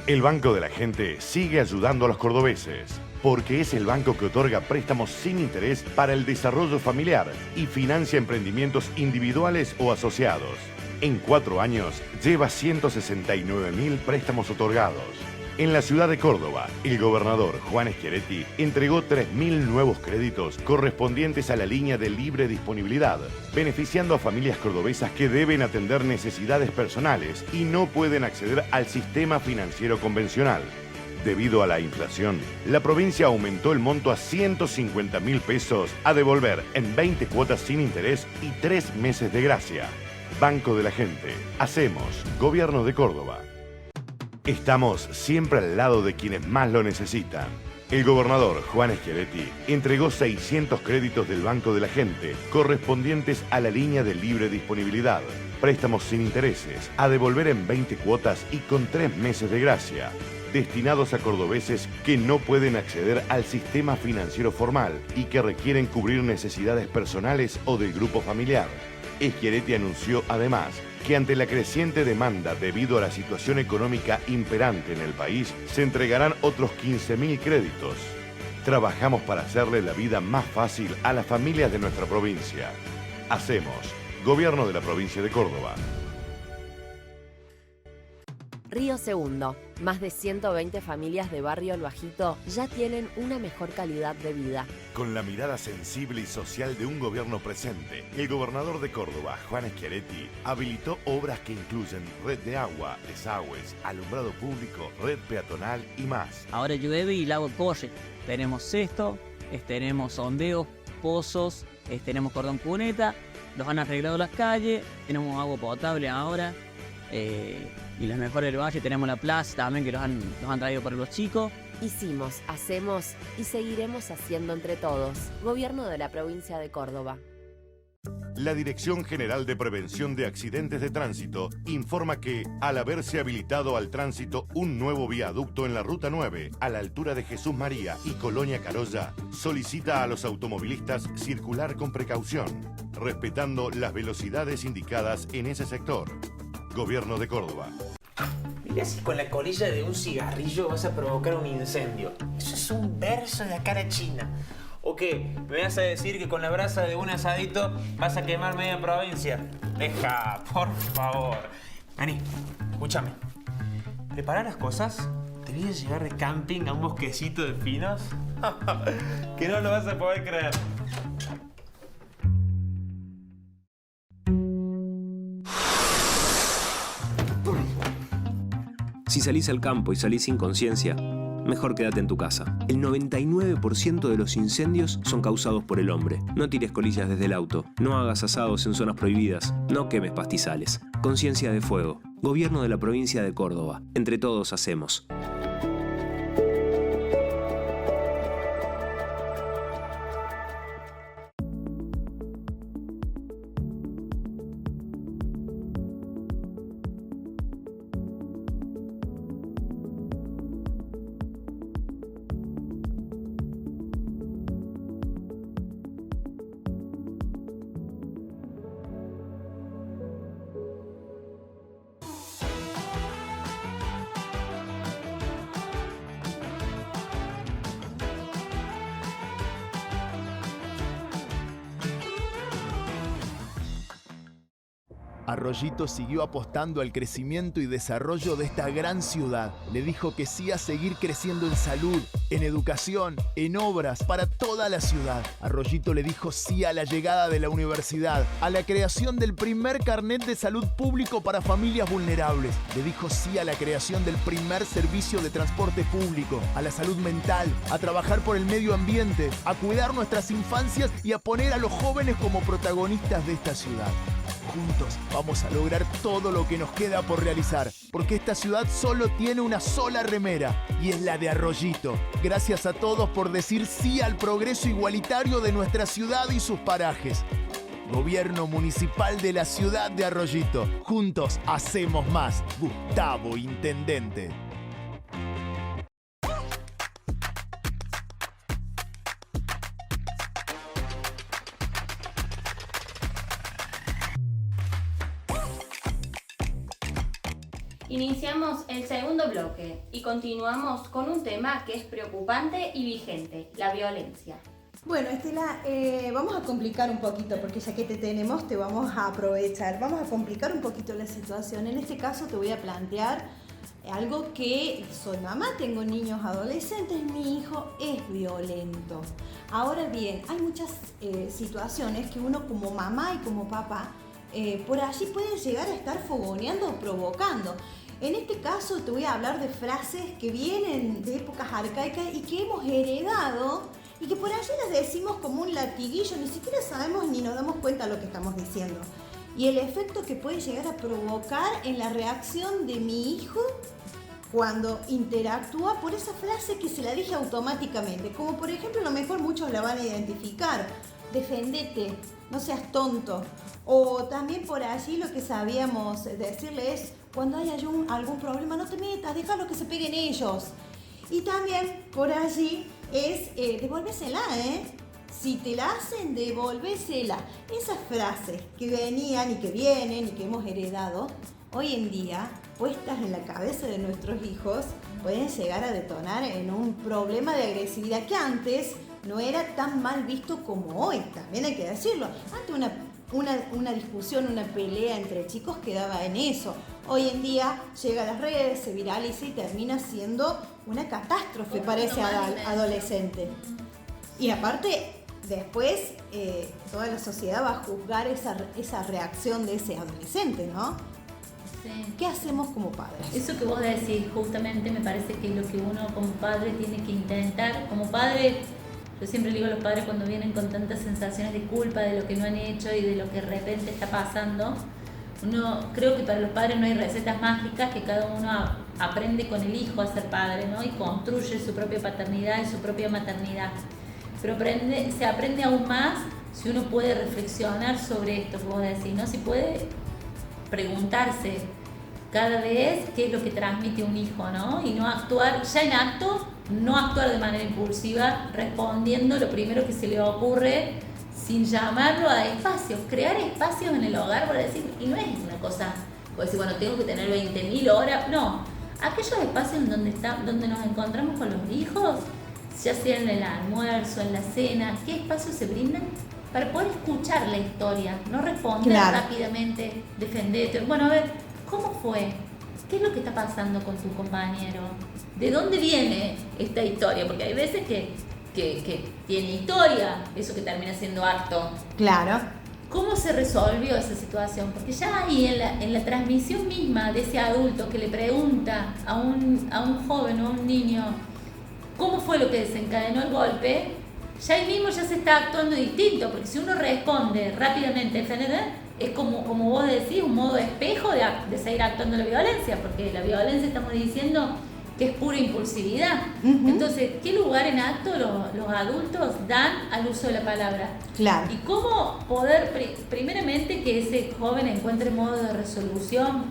El Banco de la Gente sigue ayudando a los cordobeses, porque es el banco que otorga préstamos sin interés para el desarrollo familiar y financia emprendimientos individuales o asociados. En 4 años lleva 169.000 préstamos otorgados. En la ciudad de Córdoba, el gobernador Juan Schiaretti entregó 3.000 nuevos créditos correspondientes a la línea de libre disponibilidad, beneficiando a familias cordobesas que deben atender necesidades personales y no pueden acceder al sistema financiero convencional. Debido a la inflación, la provincia aumentó el monto a 150.000 pesos a devolver en 20 cuotas sin interés y 3 meses de gracia. Banco de la Gente. Hacemos Gobierno de Córdoba. Estamos siempre al lado de quienes más lo necesitan. El gobernador Juan Schiaretti entregó 600 créditos del Banco de la Gente correspondientes a la línea de libre disponibilidad, préstamos sin intereses, a devolver en 20 cuotas y con 3 meses de gracia, destinados a cordobeses que no pueden acceder al sistema financiero formal y que requieren cubrir necesidades personales o del grupo familiar. Schiaretti anunció además que ante la creciente demanda debido a la situación económica imperante en el país, se entregarán otros 15.000 créditos. Trabajamos para hacerle la vida más fácil a las familias de nuestra provincia. Hacemos Gobierno de la Provincia de Córdoba. Río Segundo. Más de 120 familias de Barrio El Bajito ya tienen una mejor calidad de vida. Con la mirada sensible y social de un gobierno presente, el gobernador de Córdoba, Juan Schiaretti, habilitó obras que incluyen red de agua, desagües, alumbrado público, red peatonal y más. Ahora llueve y el agua corre. Tenemos cesto, tenemos sondeos, pozos, tenemos cordón cuneta, nos han arreglado las calles, tenemos agua potable ahora. Y las mejores del valle, tenemos la plaza también que nos han traído para los chicos. Hicimos, hacemos y seguiremos haciendo entre todos. Gobierno de la Provincia de Córdoba. La Dirección General de Prevención de Accidentes de Tránsito informa que, al haberse habilitado al tránsito un nuevo viaducto en la Ruta 9, a la altura de Jesús María y Colonia Carolla, solicita a los automovilistas circular con precaución, respetando las velocidades indicadas en ese sector. Gobierno de Córdoba. Mirá si con la colilla de un cigarrillo vas a provocar un incendio. Eso es un verso de la cara china. ¿O qué? ¿Me vas a decir que con la brasa de un asadito vas a quemar media provincia? Deja, por favor. Vení, escúchame. ¿Prepará las cosas? Te voy a llevar de camping a un bosquecito de pinos que no lo vas a poder creer. Si salís al campo y salís sin conciencia, mejor quédate en tu casa. El 99% de los incendios son causados por el hombre. No tires colillas desde el auto, no hagas asados en zonas prohibidas, no quemes pastizales. Conciencia de fuego. Gobierno de la Provincia de Córdoba. Entre todos hacemos. Arroyito siguió apostando al crecimiento y desarrollo de esta gran ciudad. Le dijo que sí a seguir creciendo en salud, en educación, en obras, para toda la ciudad. Arroyito le dijo sí a la llegada de la universidad, a la creación del primer carnet de salud público para familias vulnerables. Le dijo sí a la creación del primer servicio de transporte público, a la salud mental, a trabajar por el medio ambiente, a cuidar nuestras infancias y a poner a los jóvenes como protagonistas de esta ciudad. Juntos vamos a lograr todo lo que nos queda por realizar, porque esta ciudad solo tiene una sola remera, y es la de Arroyito. Gracias a todos por decir sí al progreso igualitario de nuestra ciudad y sus parajes. Gobierno Municipal de la Ciudad de Arroyito. Juntos hacemos más. Gustavo, Intendente. Iniciamos el segundo bloque y continuamos con un tema que es preocupante y vigente, la violencia. Bueno, Estela, vamos a complicar un poquito, porque ya que te tenemos, te vamos a aprovechar. Vamos a complicar un poquito la situación. En este caso te voy a plantear algo que soy mamá, tengo niños adolescentes, mi hijo es violento. Ahora bien, hay muchas situaciones que uno como mamá y como papá por allí pueden llegar a estar fogoneando o provocando. En este caso te voy a hablar de frases que vienen de épocas arcaicas y que hemos heredado y que por allí las decimos como un latiguillo, ni siquiera sabemos ni nos damos cuenta de lo que estamos diciendo. Y el efecto que puede llegar a provocar en la reacción de mi hijo cuando interactúa por esa frase que se la dije automáticamente. Como por ejemplo, a lo mejor muchos la van a identificar. Defendete, no seas tonto. O también por allí lo que sabíamos decirle es, cuando haya algún problema, no te metas, déjalo que se peguen ellos. Y también por allí es, devolvésela, Si te la hacen, devolvésela. Esas frases que venían y que vienen y que hemos heredado, hoy en día, puestas en la cabeza de nuestros hijos, pueden llegar a detonar en un problema de agresividad que antes no era tan mal visto como hoy, también hay que decirlo. Antes una discusión, una pelea entre chicos quedaba en eso. Hoy en día llega a las redes, se viraliza y termina siendo una catástrofe para ese adolescente. Y aparte, después toda la sociedad va a juzgar esa reacción de ese adolescente, ¿no? Sí. ¿Qué hacemos como padres? Eso que vos decís justamente me parece que es lo que uno como padre tiene que intentar. Como padre, yo siempre le digo a los padres cuando vienen con tantas sensaciones de culpa de lo que no han hecho y de lo que de repente está pasando, creo que para los padres no hay recetas mágicas, que cada uno aprende con el hijo a ser padre, ¿no? Y construye su propia paternidad y su propia maternidad. Pero se aprende aún más si uno puede reflexionar sobre esto que vos decís, ¿no? Si puede preguntarse cada vez qué es lo que transmite un hijo, ¿no? Y no actuar, ya en acto, no actuar de manera impulsiva, respondiendo lo primero que se le ocurre, sin llamarlo a espacios, crear espacios en el hogar, por decir, y no es una cosa, por decir, bueno, tengo que tener 20.000 horas, no, aquellos espacios en donde nos encontramos con los hijos, ya sea en el almuerzo, en la cena, ¿qué espacios se brindan? Para poder escuchar la historia, no responder rápidamente, defenderte. Bueno, a ver, ¿cómo fue? ¿Qué es lo que está pasando con tu compañero? ¿De dónde viene esta historia? Porque hay veces que tiene historia, eso que termina siendo acto. Claro. ¿Cómo se resolvió esa situación? Porque ya ahí en la transmisión misma de ese adulto que le pregunta a un joven o a un niño cómo fue lo que desencadenó el golpe, ya ahí mismo ya se está actuando distinto, porque si uno responde rápidamente, es como vos decís, un modo espejo de seguir actuando la violencia, porque la violencia estamos diciendo que es pura impulsividad. Entonces, ¿qué lugar en acto los adultos dan al uso de la palabra? Claro. Y cómo poder, primeramente, que ese joven encuentre modo de resolución,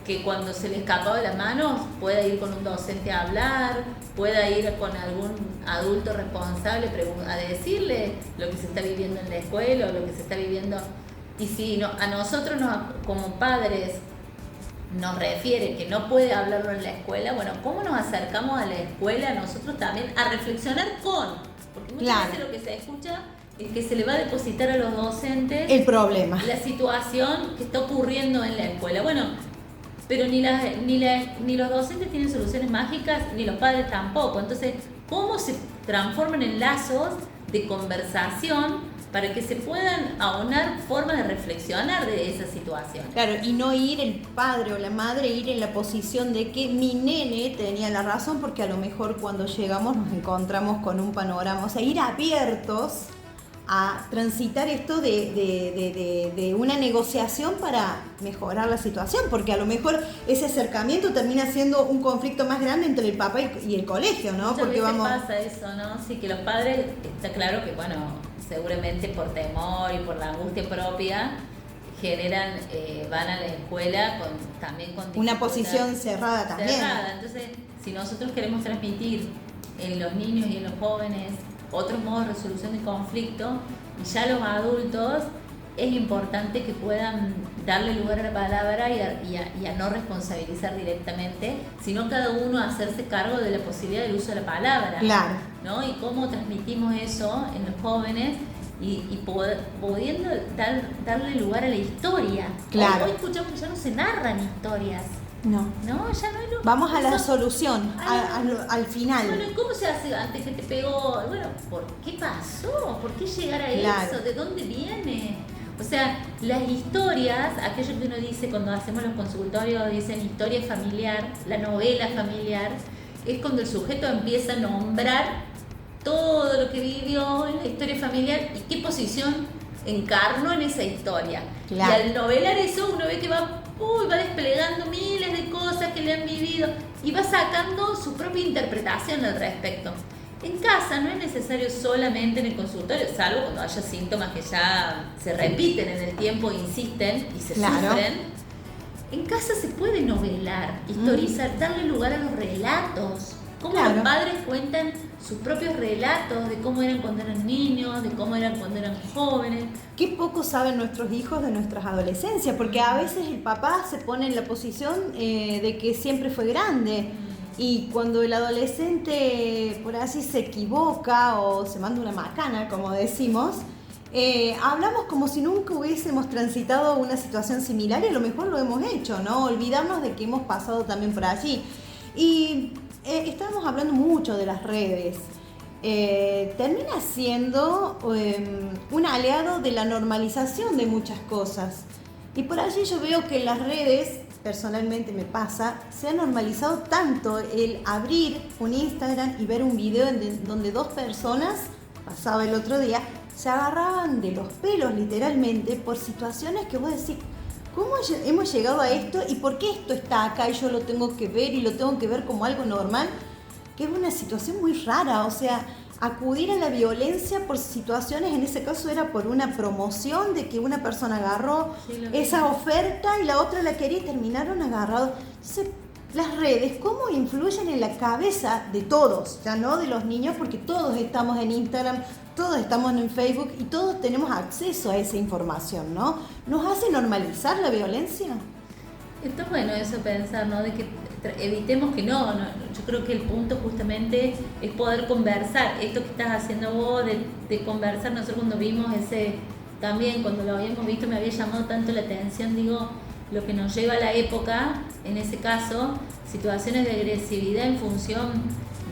que cuando se le escapaba de las manos pueda ir con un docente a hablar, pueda ir con algún adulto responsable a decirle lo que se está viviendo en la escuela o lo que se está viviendo. Y si a nosotros como padres nos refiere que no puede hablarlo en la escuela, bueno, ¿cómo nos acercamos a la escuela nosotros también a reflexionar porque muchas veces lo que se escucha es que se le va a depositar a los docentes el problema, la situación que está ocurriendo en la escuela. Bueno, pero ni los docentes tienen soluciones mágicas, ni los padres tampoco. Entonces, ¿cómo se transforman en lazos de conversación para que se puedan aunar formas de reflexionar de esa situación? Claro, y no ir el padre o la madre, ir en la posición de que mi nene tenía la razón, porque a lo mejor cuando llegamos nos encontramos con un panorama, o sea, ir abiertos a transitar esto de una negociación para mejorar la situación, porque a lo mejor ese acercamiento termina siendo un conflicto más grande entre el papá y el colegio, ¿no? Muchas porque veces pasa eso, ¿no? Sí, que los padres, está claro que, bueno, seguramente por temor y por la angustia propia, van a la escuela también con una posición cerrada también. Entonces, si nosotros queremos transmitir en los niños y en los jóvenes otros modos de resolución de conflicto, y ya los adultos es importante que puedan darle lugar a la palabra y a no responsabilizar directamente, sino cada uno a hacerse cargo de la posibilidad del uso de la palabra. Claro. ¿No? Y cómo transmitimos eso en los jóvenes y pudiendo darle lugar a la historia. Claro. Hoy escuchamos que ya no se narran historias. No. No, ya no hay Vamos a la eso- solución, al final. Bueno, ¿y cómo se hace antes que te pegó? Bueno, ¿por qué pasó? ¿Por qué llegar a Claro. eso? ¿De dónde viene? O sea, las historias, aquello que uno dice cuando hacemos los consultorios, dicen historia familiar, la novela familiar, es cuando el sujeto empieza a nombrar todo lo que vivió en la historia familiar y qué posición encarnó en esa historia. Claro. Y al novelar eso uno ve que va desplegando miles de cosas que le han vivido y va sacando su propia interpretación al respecto. En casa no es necesario solamente en el consultorio, salvo cuando haya síntomas que ya se repiten en el tiempo, insisten y se Claro. sufren. En casa se puede novelar, historizar, darle lugar a los relatos. Cómo Claro. los padres cuentan sus propios relatos de cómo eran cuando eran niños, de cómo eran cuando eran jóvenes. Qué poco saben nuestros hijos de nuestras adolescencias, porque a veces el papá se pone en la posición de que siempre fue grande. Y cuando el adolescente, por así, se equivoca o se manda una macana, como decimos, hablamos como si nunca hubiésemos transitado una situación similar y a lo mejor lo hemos hecho, ¿no? Olvidarnos de que hemos pasado también por allí. Y estábamos hablando mucho de las redes. Termina siendo un aliado de la normalización de muchas cosas. Y por allí yo veo que en las redes, personalmente me pasa, se ha normalizado tanto el abrir un Instagram y ver un video donde dos personas, pasaba el otro día, se agarraban de los pelos literalmente por situaciones que vos decís, ¿cómo hemos llegado a esto y por qué esto está acá y yo lo tengo que ver y lo tengo que ver como algo normal? Que es una situación muy rara, o sea, acudir a la violencia por situaciones, en ese caso era por una promoción de que una persona agarró esa oferta y la otra la quería y terminaron agarrados. Entonces, las redes, ¿cómo influyen en la cabeza de todos? Ya no de los niños, porque todos estamos en Instagram, todos estamos en Facebook y todos tenemos acceso a esa información, ¿no? ¿Nos hace normalizar la violencia? Está bueno eso pensar, ¿no? De que evitemos que no, yo creo que el punto justamente es poder conversar. Esto que estás haciendo vos de conversar, nosotros cuando vimos también cuando lo habíamos visto me había llamado tanto la atención, digo, lo que nos lleva a la época, en ese caso, situaciones de agresividad en función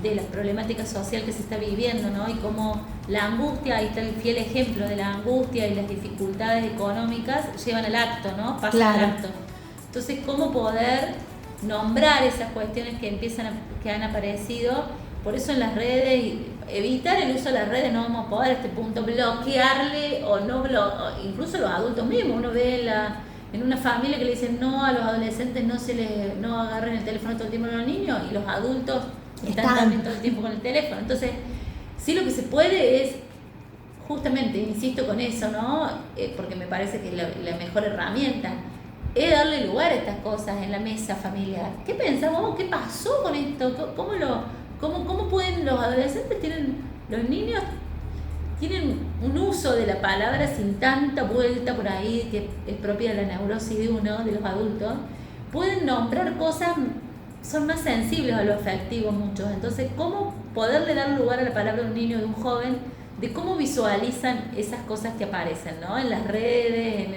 de la problemática social que se está viviendo, ¿no? Y cómo la angustia, ahí está el fiel ejemplo de la angustia y las dificultades económicas llevan al acto, ¿no? Pasan Claro. al acto. Entonces, ¿cómo poder nombrar esas cuestiones que han aparecido? Por eso en las redes, evitar el uso de las redes, no vamos a poder a este punto bloquearle o no incluso los adultos mismos. Uno ve en una familia que le dicen no a los adolescentes, no agarren el teléfono todo el tiempo a los niños, y los adultos están también todo el tiempo con el teléfono. Entonces, sí, lo que se puede es, justamente, insisto con eso, ¿no? Porque me parece que es la mejor herramienta, es darle lugar a estas cosas en la mesa familiar. ¿Qué pensamos? ¿Qué pasó con esto? ¿Cómo pueden los adolescentes, los niños tienen un uso de la palabra sin tanta vuelta por ahí, que es propia de la neurosis de uno, de los adultos? Pueden nombrar cosas, son más sensibles a lo afectivo muchos. Entonces, ¿cómo poderle dar lugar a la palabra de un niño, de un joven, de cómo visualizan esas cosas que aparecen, ¿no? En las redes,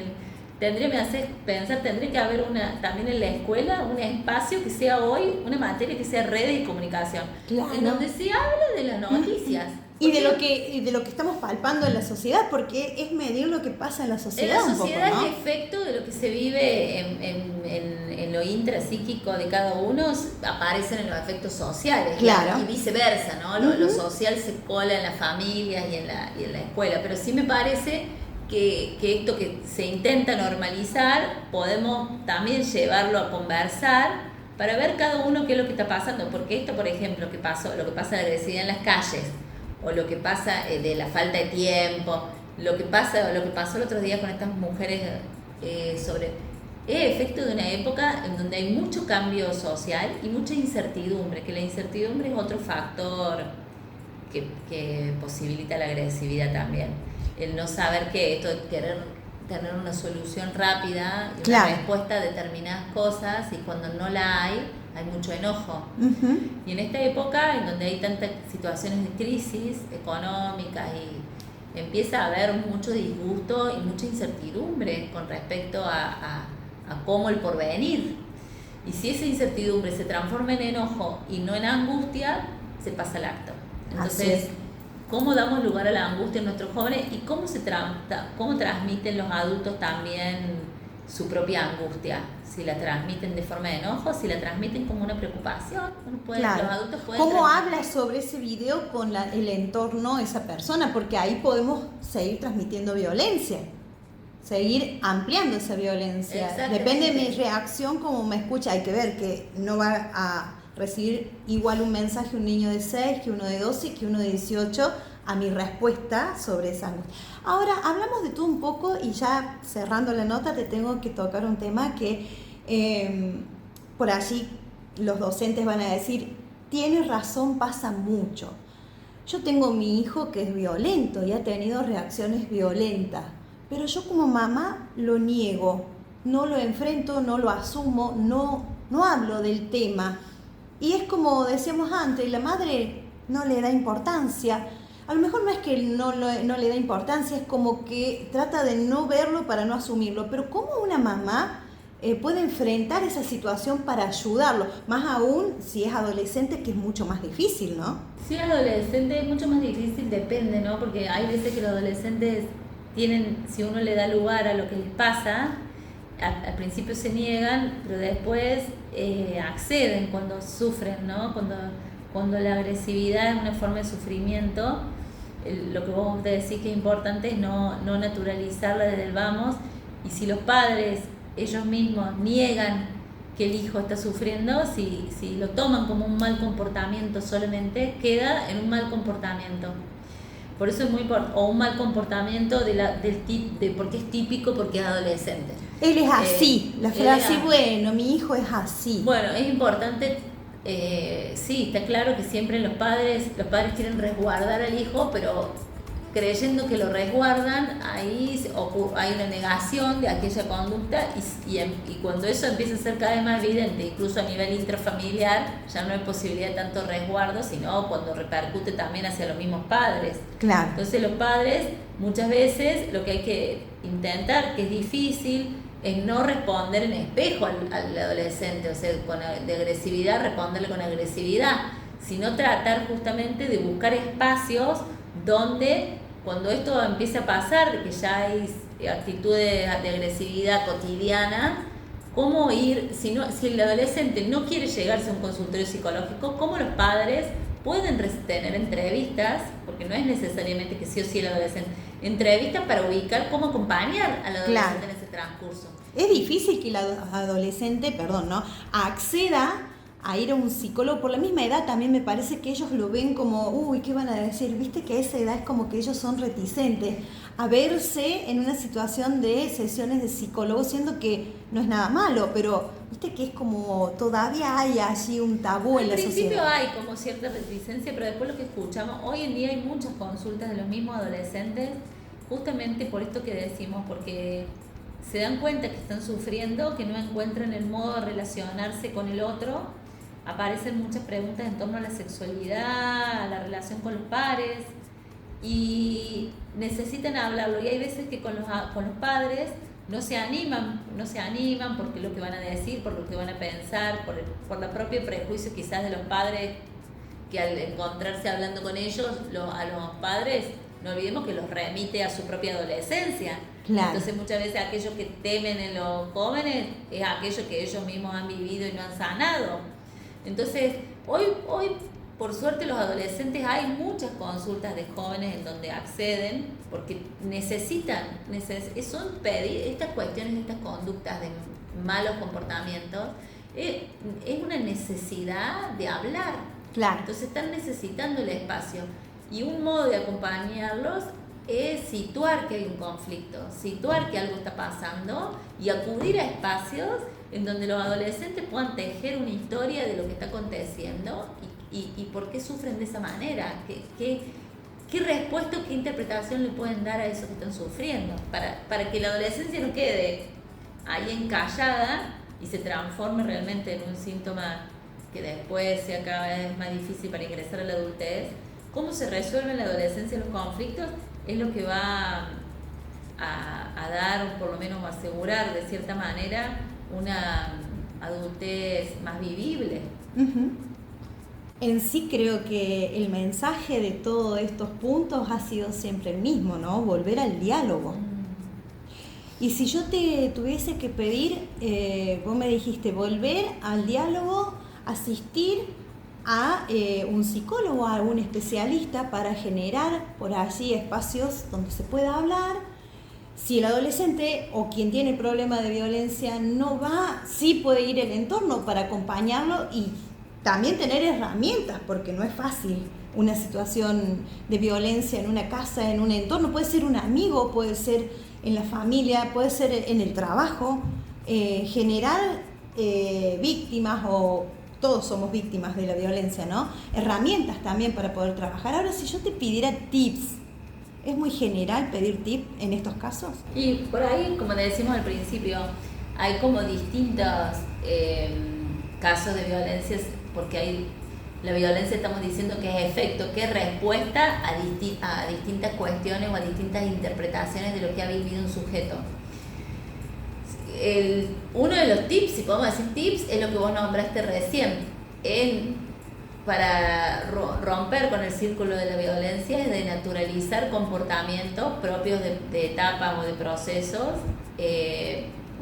tendría que haber también en la escuela un espacio que sea hoy, una materia que sea redes y comunicación, Claro. en donde se hable de las noticias. Y de lo que estamos palpando en la sociedad, porque es medir lo que pasa en la En sociedad la un poco, sociedad ¿no? el efecto de lo que se vive en lo intrapsíquico de cada uno aparecen en los efectos sociales. Claro. Y viceversa, ¿no? Lo social se cola en las familias y en la escuela. Pero sí me parece que esto que se intenta normalizar, podemos también llevarlo a conversar para ver cada uno qué es lo que está pasando. Porque esto, por ejemplo, lo que pasa de la agresividad en las calles, o lo que pasa de la falta de tiempo, lo que pasó el otro día con estas mujeres es efecto de una época en donde hay mucho cambio social y mucha incertidumbre, que la incertidumbre es otro factor que posibilita la agresividad también. El no saber qué, esto de querer tener una solución rápida y Claro. una respuesta a determinadas cosas, y cuando no la hay mucho enojo. Ujú. Y en esta época en donde hay tantas situaciones de crisis económicas y empieza a haber mucho disgusto y mucha incertidumbre con respecto a cómo el porvenir. Y si esa incertidumbre se transforma en enojo y no en angustia, se pasa al acto. Así Entonces, es. ¿cómo damos lugar a la angustia en nuestros jóvenes y cómo cómo transmiten los adultos también su propia angustia? Si la transmiten de forma de enojo, si la transmiten como una preocupación. Claro. Los adultos pueden ¿Cómo transmitir. habla sobre ese video con el entorno de esa persona? Porque ahí podemos seguir transmitiendo violencia, seguir ampliando esa violencia. Exactamente. Depende de mi reacción, como me escucha. Hay que ver que no va a recibir igual un mensaje un niño de 6 que uno de 12 que uno de 18 a mi respuesta sobre esa angustia. Ahora, hablamos de todo un poco y ya cerrando la nota te tengo que tocar un tema que por allí los docentes van a decir, tienes razón, pasa mucho. Yo tengo mi hijo que es violento y ha tenido reacciones violentas, pero yo como mamá lo niego, no lo enfrento, no lo asumo, no hablo del tema. Y es como decíamos antes, la madre no le da importancia. A lo mejor no es que no le da importancia, es como que trata de no verlo para no asumirlo. Pero ¿cómo una mamá puede enfrentar esa situación para ayudarlo? Más aún si es adolescente, que es mucho más difícil, ¿no? Si es adolescente es mucho más difícil, depende, ¿no? Porque hay veces que los adolescentes tienen, si uno le da lugar a lo que les pasa, al principio se niegan, pero después acceden cuando sufren, ¿no? Cuando la agresividad es una forma de sufrimiento, lo que vos decís que es importante es no naturalizarla desde el vamos, y si los padres ellos mismos niegan que el hijo está sufriendo, si lo toman como un mal comportamiento solamente, queda en un mal comportamiento. Por eso es muy importante, o un mal comportamiento porque es típico, porque es adolescente. Él es así, la él frase, es- bueno, mi hijo es así. Bueno, es importante, sí, está claro que siempre los padres quieren resguardar al hijo, pero creyendo que lo resguardan, ahí hay una negación de aquella conducta y cuando eso empieza a ser cada vez más evidente, incluso a nivel intrafamiliar, ya no hay posibilidad de tanto resguardo, sino cuando repercute también hacia los mismos padres. Claro. Entonces los padres, muchas veces, lo que hay que intentar, que es difícil, es no responder en espejo al adolescente, o sea, de agresividad, responderle con agresividad, sino tratar justamente de buscar espacios donde, cuando esto empieza a pasar, de que ya hay actitudes de agresividad cotidiana, cómo ir, si el adolescente no quiere llegarse a un consultorio psicológico, cómo los padres pueden tener entrevistas, porque no es necesariamente que sí o sí el adolescente, entrevistas para ubicar cómo acompañar al adolescente Claro. en ese transcurso. Es difícil que el adolescente, acceda a ir a un psicólogo. Por la misma edad también me parece que ellos lo ven como, uy, ¿qué van a decir? Viste que a esa edad es como que ellos son reticentes a verse en una situación de sesiones de psicólogo, siendo que no es nada malo, pero viste que es como todavía hay allí un tabú en la Al principio sociedad. hay como cierta reticencia, pero después lo que escuchamos, hoy en día hay muchas consultas de los mismos adolescentes, justamente por esto que decimos, porque se dan cuenta que están sufriendo, que no encuentran el modo de relacionarse con el otro. Aparecen muchas preguntas en torno a la sexualidad, a la relación con los pares, y necesitan hablarlo. Y hay veces que con los padres no se animan porque lo que van a decir, por lo que van a pensar, por el propio prejuicio quizás de los padres, que al encontrarse hablando con ellos, a los padres, no olvidemos que los remite a su propia adolescencia. Claro. Entonces muchas veces aquello que temen en los jóvenes es aquello que ellos mismos han vivido y no han sanado. Entonces, hoy por suerte los adolescentes, hay muchas consultas de jóvenes en donde acceden porque necesitan estas cuestiones, estas conductas de malos comportamientos, es una necesidad de hablar. Claro. Entonces están necesitando el espacio, y un modo de acompañarlos es situar que hay un conflicto, situar que algo está pasando y acudir a espacios en donde los adolescentes puedan tejer una historia de lo que está aconteciendo y por qué sufren de esa manera, qué ¿qué respuesta o qué interpretación le pueden dar a eso que están sufriendo? Para que la adolescencia no quede ahí encallada y se transforme realmente en un síntoma que después sea cada vez más difícil para ingresar a la adultez. ¿Cómo se resuelven en la adolescencia los conflictos? Es lo que va a dar, o por lo menos asegurar de cierta manera, una adultez más vivible. Uh-huh. En sí creo que el mensaje de todos estos puntos ha sido siempre el mismo, ¿no? Volver al diálogo. Y si yo te tuviese que pedir, vos me dijiste volver al diálogo, asistir a un psicólogo, a un especialista para generar por allí espacios donde se pueda hablar. Si el adolescente o quien tiene el problema de violencia no va, sí puede ir el entorno para acompañarlo y también tener herramientas, porque no es fácil una situación de violencia en una casa, en un entorno. Puede ser un amigo, puede ser en la familia, puede ser en el trabajo. Generar víctimas, o todos somos víctimas de la violencia, ¿no? Herramientas también para poder trabajar. Ahora, si yo te pidiera tips, ¿es muy general pedir tips en estos casos? Y por ahí, como decimos al principio, hay como distintos casos de violencias, porque hay la violencia, estamos diciendo que es efecto, que es respuesta a distintas cuestiones o a distintas interpretaciones de lo que ha vivido un sujeto. Uno de los tips, si podemos decir tips, es lo que vos nombraste recién. Para romper con el círculo de la violencia es de naturalizar comportamientos propios de etapas o de procesos,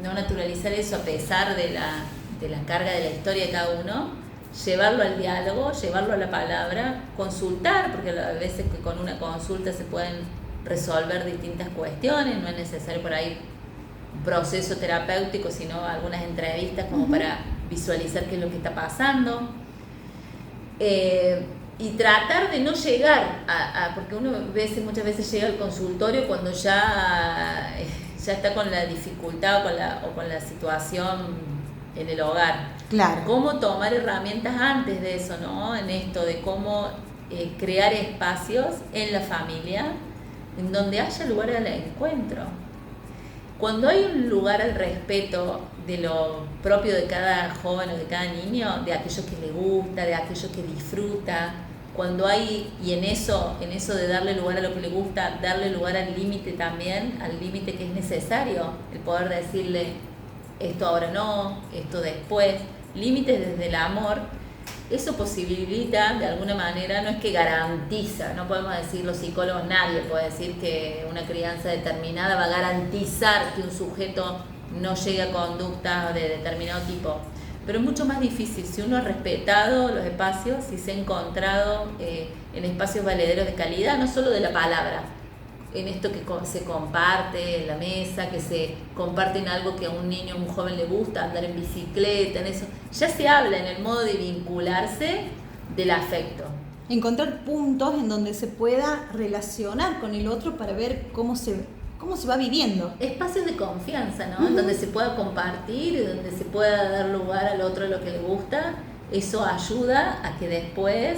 no naturalizar eso a pesar de la carga de la historia de cada uno, llevarlo al diálogo, llevarlo a la palabra, consultar, porque a veces que con una consulta se pueden resolver distintas cuestiones, no es necesario por ahí un proceso terapéutico, sino algunas entrevistas como para visualizar qué es lo que está pasando. Y tratar de no llegar porque uno muchas veces llega al consultorio cuando ya está con la dificultad o con la situación en el hogar. Claro. Cómo tomar herramientas antes de eso, ¿no? En esto de cómo crear espacios en la familia en donde haya lugar al encuentro. Cuando hay un lugar al respeto de lo propio de cada joven o de cada niño, de aquello que le gusta, de aquello que disfruta, cuando hay, y en eso de darle lugar a lo que le gusta, darle lugar al límite también, al límite que es necesario, el poder decirle esto ahora no, esto después, límites desde el amor, eso posibilita de alguna manera, no es que garantiza, no podemos decir los psicólogos, nadie puede decir que una crianza determinada va a garantizar que un sujeto no llegue a conductas de determinado tipo, pero es mucho más difícil si uno ha respetado los espacios, si se ha encontrado en espacios valederos de calidad, no solo de la palabra, en esto que se comparte en la mesa, que se comparte en algo que a un niño o un joven le gusta, andar en bicicleta, en eso. Ya se habla en el modo de vincularse del afecto. Encontrar puntos en donde se pueda relacionar con el otro para ver cómo se va viviendo. Espacios de confianza, ¿no? En donde se pueda compartir, y donde se pueda dar lugar al otro lo que le gusta. Eso ayuda a que después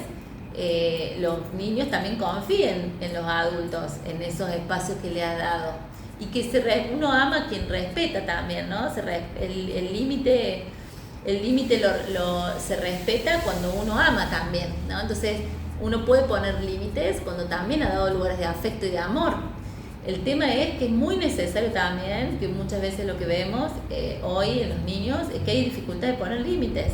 los niños también confíen en los adultos, en esos espacios que le ha dado, y que uno ama a quien respeta también, ¿no? El límite se respeta cuando uno ama también, ¿no? Entonces uno puede poner límites cuando también ha dado lugares de afecto y de amor. El tema es que es muy necesario también, que muchas veces lo que vemos hoy en los niños es que hay dificultad de poner límites.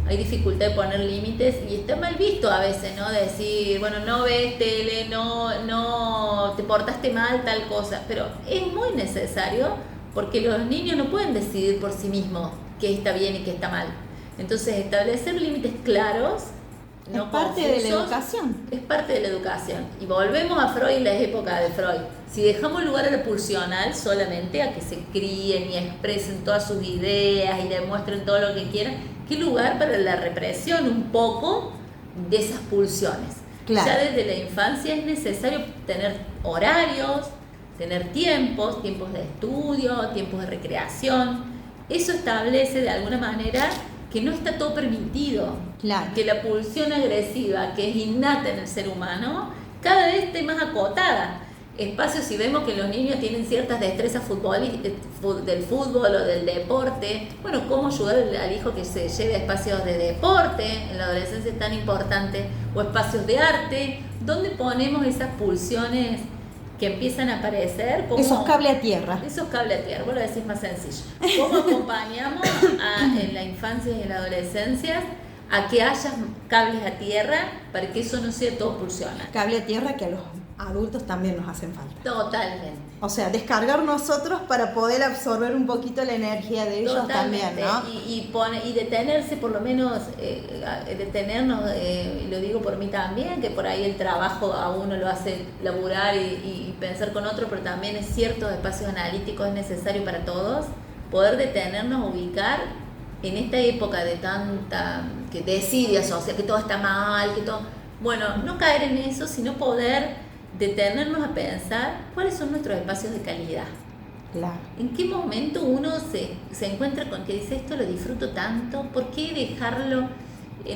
Hay dificultad de poner límites y está mal visto a veces, ¿no? De decir, bueno, no ves tele, no te portaste mal, tal cosa. Pero es muy necesario porque los niños no pueden decidir por sí mismos qué está bien y qué está mal. Entonces, establecer límites claros, no es parte confusos, de la educación. Es parte de la educación. Y volvemos a Freud y la época de Freud. Si dejamos lugar a la pulsional solamente, a que se críen y expresen todas sus ideas y demuestren todo lo que quieran, ¿qué lugar para la represión un poco de esas pulsiones? Claro. Ya desde la infancia es necesario tener horarios, tener tiempos de estudio, tiempos de recreación. Eso establece de alguna manera que no está todo permitido, claro, que la pulsión agresiva, que es innata en el ser humano, cada vez esté más acotada. Espacios, si vemos que los niños tienen ciertas destrezas del fútbol o del deporte, bueno, cómo ayudar al hijo que se lleve a espacios de deporte, en la adolescencia es tan importante, o espacios de arte, donde ponemos esas pulsiones que empiezan a aparecer. Esos cables a tierra. Esos cables a tierra, vos lo decís más sencillo. ¿Cómo acompañamos en la infancia y en la adolescencia a que haya cables a tierra para que eso no sea todo pulsional? Cable a tierra que a los adultos también nos hacen falta. Totalmente. O sea, descargar nosotros para poder absorber un poquito la energía de ellos. Totalmente. También, ¿no? Y detenerse, por lo menos, detenernos, lo digo por mí también, que por ahí el trabajo a uno lo hace laburar y pensar con otro, pero también es cierto, espacios analíticos es necesario para todos, poder detenernos, ubicar en esta época de tanta, que desidia social, que todo está mal, que todo, bueno, no caer en eso, sino poder detenernos a pensar cuáles son nuestros espacios de calidad. Claro. ¿En qué momento uno se encuentra con que dice esto lo disfruto tanto? ¿Por qué dejarlo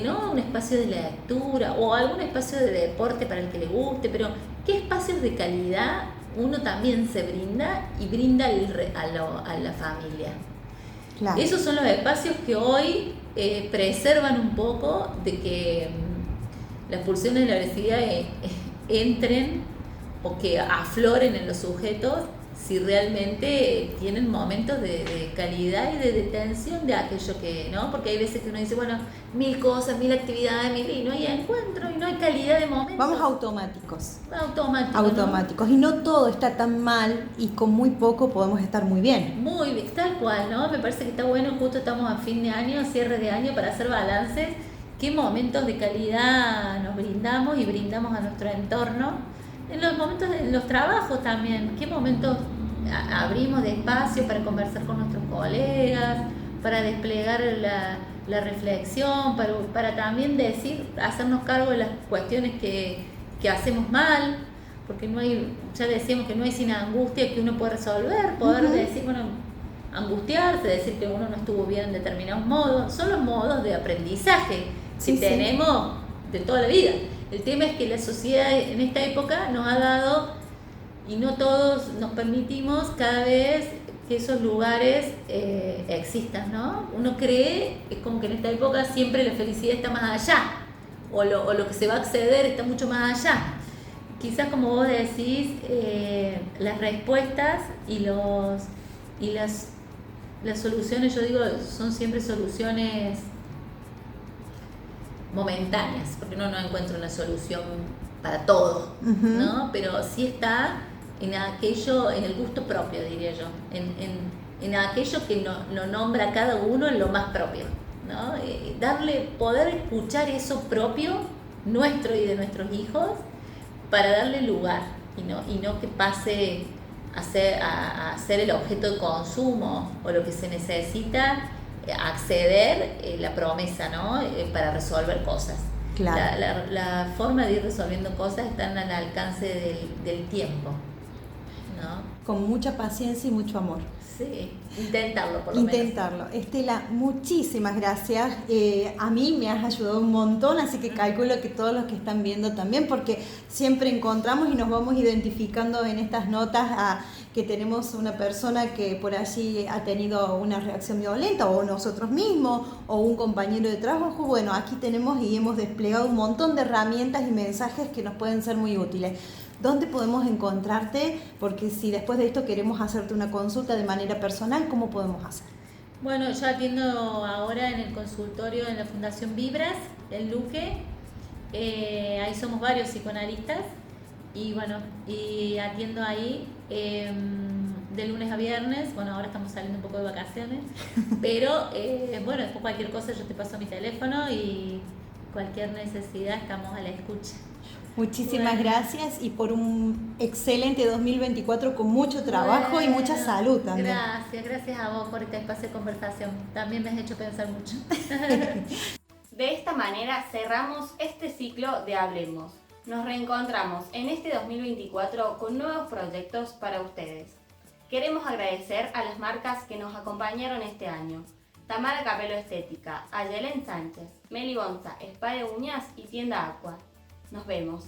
no un espacio de lectura o algún espacio de deporte para el que le guste? Pero ¿qué espacios de calidad uno también se brinda y brinda a la familia? Claro. Esos son los espacios que hoy preservan un poco de que las pulsiones de la agresividad entren o que afloren en los sujetos si realmente tienen momentos de calidad y de detención de aquello que, ¿no? Porque hay veces que uno dice, bueno, 1000 cosas, 1000 actividades, y no hay encuentro y no hay calidad de momentos. Vamos automáticos. Automáticos. ¿no? Y no todo está tan mal y con muy poco podemos estar muy bien. Muy bien, tal cual, ¿no? Me parece que está bueno, justo estamos a fin de año, cierre de año, para hacer balances. ¿Qué momentos de calidad nos brindamos y brindamos a nuestro entorno? En los momentos, en los trabajos también, ¿qué momentos abrimos de espacio para conversar con nuestros colegas, para desplegar la reflexión, para también hacernos cargo de las cuestiones que hacemos mal? Porque no hay, ya decíamos que no hay sin angustia que uno puede resolver, poder decir, bueno, angustiarse, decir que uno no estuvo bien en determinados modos, son los modos de aprendizaje que tenemos de toda la vida. El tema es que la sociedad en esta época nos ha dado, y no todos nos permitimos cada vez que esos lugares existan, ¿no? Uno cree, es como que en esta época siempre la felicidad está más allá, o lo que se va a acceder está mucho más allá. Quizás, como vos decís, las respuestas y las soluciones, yo digo, son siempre soluciones momentáneas, porque uno no encuentra una solución para todo, ¿no? Pero sí está en aquello, en el gusto propio, diría yo, en aquello que lo nombra cada uno en lo más propio, ¿no? Poder escuchar eso propio, nuestro y de nuestros hijos, para darle lugar y no que pase a ser el objeto de consumo o lo que se necesita acceder, la promesa, ¿no? Para resolver cosas. Claro. La forma de ir resolviendo cosas están al alcance del tiempo, ¿no? Con mucha paciencia y mucho amor. Sí, intentarlo por lo menos. Intentarlo. Estela, muchísimas gracias. A mí me has ayudado un montón, así que calculo que todos los que están viendo también, porque siempre encontramos y nos vamos identificando en estas notas que tenemos una persona que por allí ha tenido una reacción violenta, o nosotros mismos, o un compañero de trabajo. Bueno, aquí tenemos y hemos desplegado un montón de herramientas y mensajes que nos pueden ser muy útiles. ¿Dónde podemos encontrarte? Porque si después de esto queremos hacerte una consulta de manera personal, ¿cómo podemos hacer? Bueno, yo atiendo ahora en el consultorio en la Fundación Vibras, en Luque. Ahí somos varios psicoanalistas y bueno, y atiendo ahí de lunes a viernes. Bueno, ahora estamos saliendo un poco de vacaciones, pero bueno, después cualquier cosa yo te paso mi teléfono y cualquier necesidad estamos a la escucha. Muchísimas gracias y por un excelente 2024 con mucho trabajo y mucha salud también. Gracias a vos por este espacio de conversación. También me has hecho pensar mucho. De esta manera cerramos este ciclo de Hablemos. Nos reencontramos en este 2024 con nuevos proyectos para ustedes. Queremos agradecer a las marcas que nos acompañaron este año. Tamara Capelo Estética, Ayelen Sánchez, Meli Bonza, Spa de Uñas y Tienda Aqua. Nos vemos.